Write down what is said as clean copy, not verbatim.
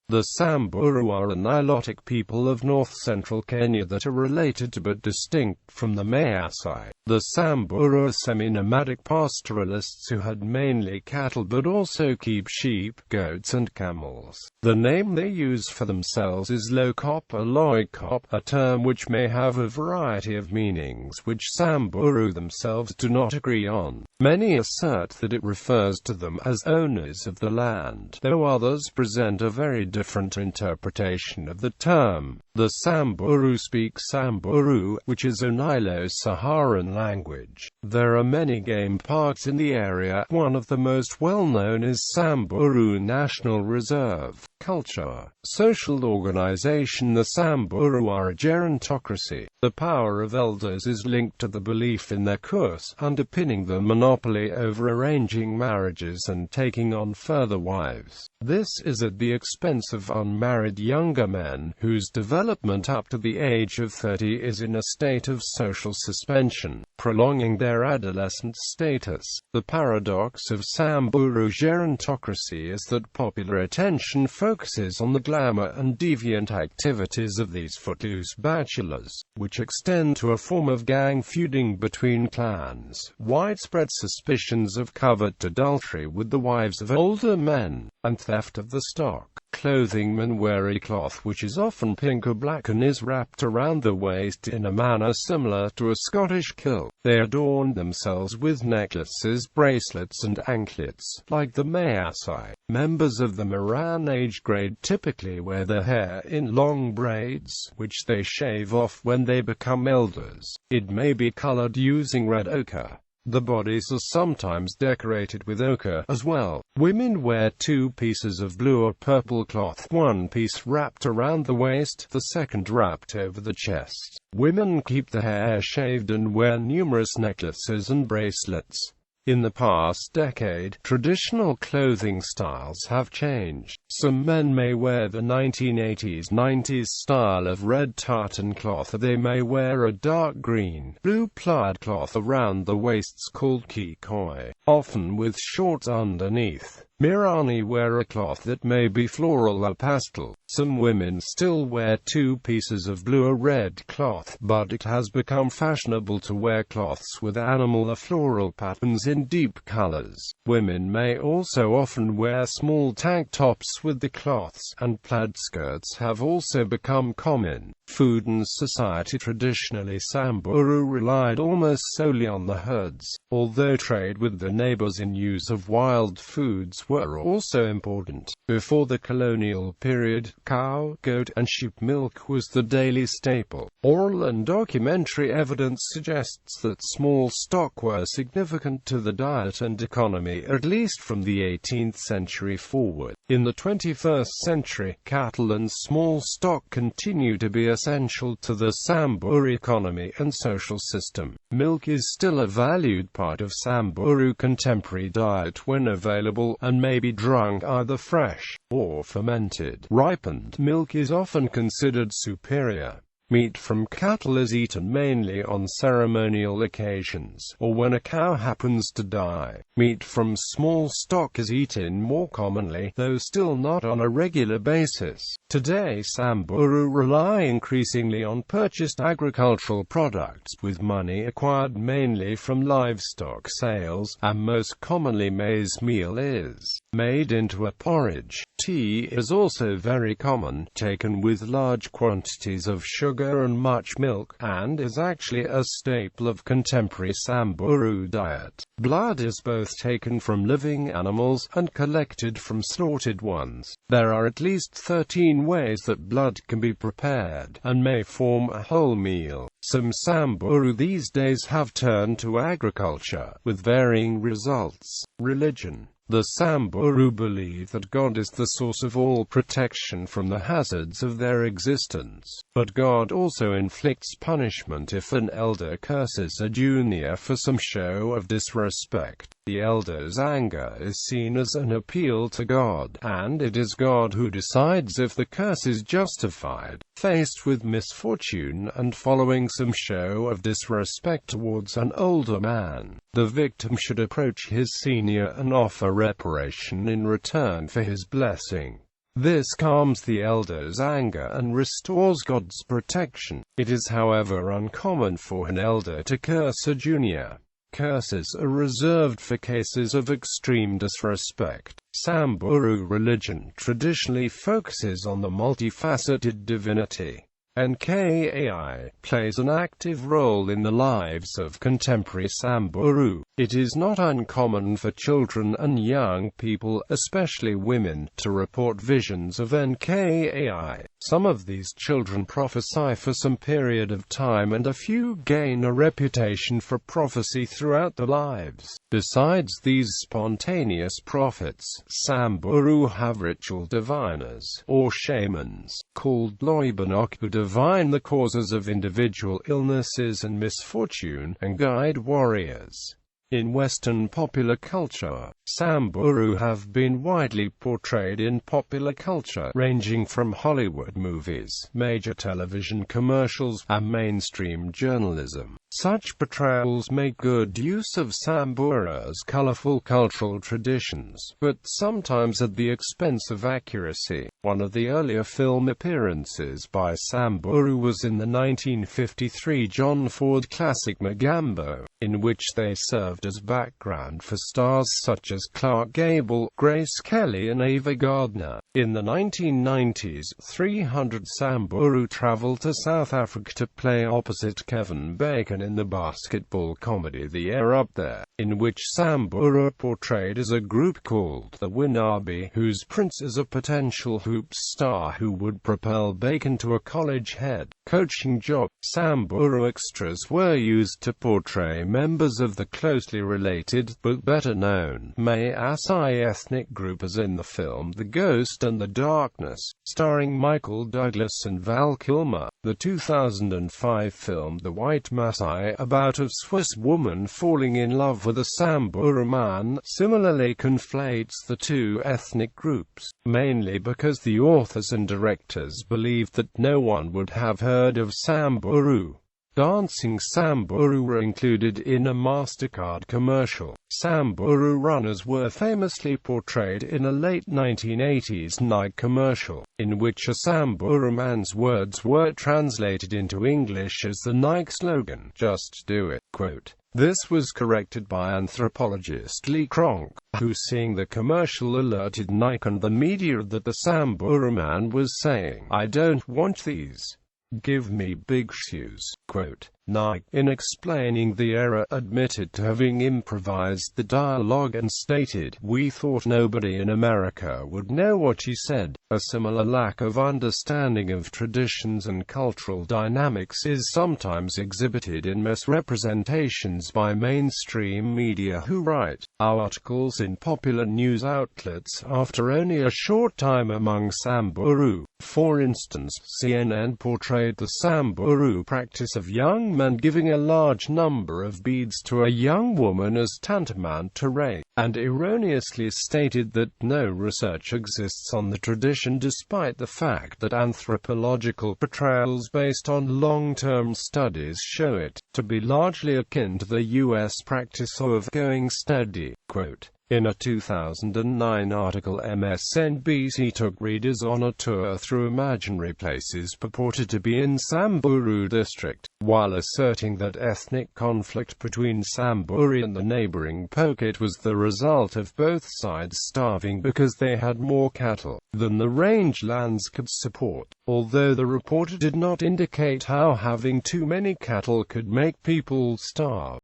The Samburu are a Nilotic people of north-central Kenya that are related to but distinct from the Maasai. The Samburu are semi-nomadic pastoralists who had mainly cattle but also keep sheep, goats and camels. The name they use for themselves is Lokop or Loikop, a term which may have a variety of meanings which Samburu themselves do not agree on. Many assert that it refers to them as owners of the land, though others present a very different interpretation of the term. The Samburu speak Samburu, which is a Nilo-Saharan language. There are many game parks in the area. One of the most well-known is Samburu National Reserve. Culture. Social organization. The Samburu are a gerontocracy. The power of elders is linked to the belief in their curse, underpinning the monopoly over arranging marriages and taking on further wives. This is at the expense of unmarried younger men, whose development up to the age of 30 is in a state of social suspension, prolonging their adolescent status. The paradox of Samburu gerontocracy is that popular attention focuses on the glamour and deviant activities of these footloose bachelors, which extend to a form of gang feuding between clans, widespread suspicions of covert adultery with the wives of older men, and theft of the stock. Clothing. Men wear a cloth which is often pink or black and is wrapped around the waist in a manner similar to a Scottish kilt. They adorn themselves with necklaces, bracelets and anklets, like the Maasai. Members of the Moran age grade typically wear their hair in long braids, which they shave off when they become elders. It may be colored using red ochre. The bodies are sometimes decorated with ochre as well. Women wear two pieces of blue or purple cloth, one piece wrapped around the waist, the second wrapped over the chest. Women keep the hair shaved and wear numerous necklaces and bracelets. In the past decade, traditional clothing styles have changed. Some men may wear the 1980s-90s style of red tartan cloth, or they may wear a dark green, blue plaid cloth around the waists called kikoi, often with shorts underneath. Mirani wear a cloth that may be floral or pastel. Some women still wear two pieces of blue or red cloth, but it has become fashionable to wear cloths with animal or floral patterns in deep colors. Women may also often wear small tank tops with the cloths, and plaid skirts have also become common. Food and society. Traditionally, Samburu relied almost solely on the herds, although trade with the neighbors in use of wild foods were also important. Before the colonial period, cow, goat, and sheep milk was the daily staple. Oral and documentary evidence suggests that small stock were significant to the diet and economy, at least from the 18th century forward. In the 21st century, cattle and small stock continue to be essential to the Samburu economy and social system. Milk is still a valued part of Samburu contemporary diet when available, and may be drunk either fresh or fermented. Ripened milk is often considered superior. Meat from cattle is eaten mainly on ceremonial occasions, or when a cow happens to die. Meat from small stock is eaten more commonly, though still not on a regular basis. Today, Samburu rely increasingly on purchased agricultural products, with money acquired mainly from livestock sales, and most commonly maize meal is made into a porridge. Tea is also very common, taken with large quantities of sugar and much milk, and is actually a staple of contemporary Samburu diet. Blood is both taken from living animals and collected from slaughtered ones. There are at least 13 ways that blood can be prepared, and may form a whole meal. Some Samburu these days have turned to agriculture, with varying results. Religion. The Samburu believe that God is the source of all protection from the hazards of their existence, but God also inflicts punishment if an elder curses a junior for some show of disrespect. The elder's anger is seen as an appeal to God, and it is God who decides if the curse is justified. Faced with misfortune and following some show of disrespect towards an older man, the victim should approach his senior and offer reparation in return for his blessing. This calms the elder's anger and restores God's protection. It is, however, uncommon for an elder to curse a junior. Curses are reserved for cases of extreme disrespect. Samburu religion traditionally focuses on the multifaceted divinity. Nkai plays an active role in the lives of contemporary Samburu. It is not uncommon for children and young people, especially women, to report visions of Nkai. Some of these children prophesy for some period of time, and a few gain a reputation for prophecy throughout their lives. Besides these spontaneous prophets, Samburu have ritual diviners, or shamans, called Loikop, who divine the causes of individual illnesses and misfortune, and guide warriors. In Western popular culture, Samburu have been widely portrayed in popular culture, ranging from Hollywood movies, major television commercials, and mainstream journalism. Such portrayals make good use of Samburu's colorful cultural traditions, but sometimes at the expense of accuracy. One of the earlier film appearances by Samburu was in the 1953 John Ford classic Magambo, in which they served as background for stars such as Clark Gable, Grace Kelly and Ava Gardner. In the 1990s, 300 Samburu traveled to South Africa to play opposite Kevin Bacon in the basketball comedy The Air Up There, in which Samburu are portrayed as a group called the Winabi, whose prince is a potential hoop star who would propel Bacon to a college head coaching job. Samburu extras were used to portray members of the closely related, but better known, Maasai ethnic group, as in the film The Ghost and the Darkness, starring Michael Douglas and Val Kilmer. The 2005 film The White Maasai, about a Swiss woman falling in love with a Samburu man, similarly conflates the two ethnic groups, mainly because the authors and directors believed that no one would have heard of Samburu. Dancing Samburu were included in a MasterCard commercial. Samburu runners were famously portrayed in a late 1980s Nike commercial, in which a Samburu man's words were translated into English as the Nike slogan, "Just do it." Quote. This was corrected by anthropologist Lee Kronk, who, seeing the commercial, alerted Nike and the media that the Samburu man was saying, "I don't want these. Give me big shoes." Quote. Nike, in explaining the error, admitted to having improvised the dialogue and stated, "We thought nobody in America would know what he said." A similar lack of understanding of traditions and cultural dynamics is sometimes exhibited in misrepresentations by mainstream media who write articles in popular news outlets after only a short time among Samburu. For instance, CNN portrayed the Samburu practice of young men giving a large number of beads to a young woman as tantamount to rape, and erroneously stated that no research exists on the tradition, despite the fact that anthropological portrayals based on long-term studies show it to be largely akin to the U.S. practice of going steady. Quote. In a 2009 article, MSNBC took readers on a tour through imaginary places purported to be in Samburu district, while asserting that ethnic conflict between Samburu and the neighboring Pokot was the result of both sides starving because they had more cattle than the rangelands could support. Although the reporter did not indicate how having too many cattle could make people starve.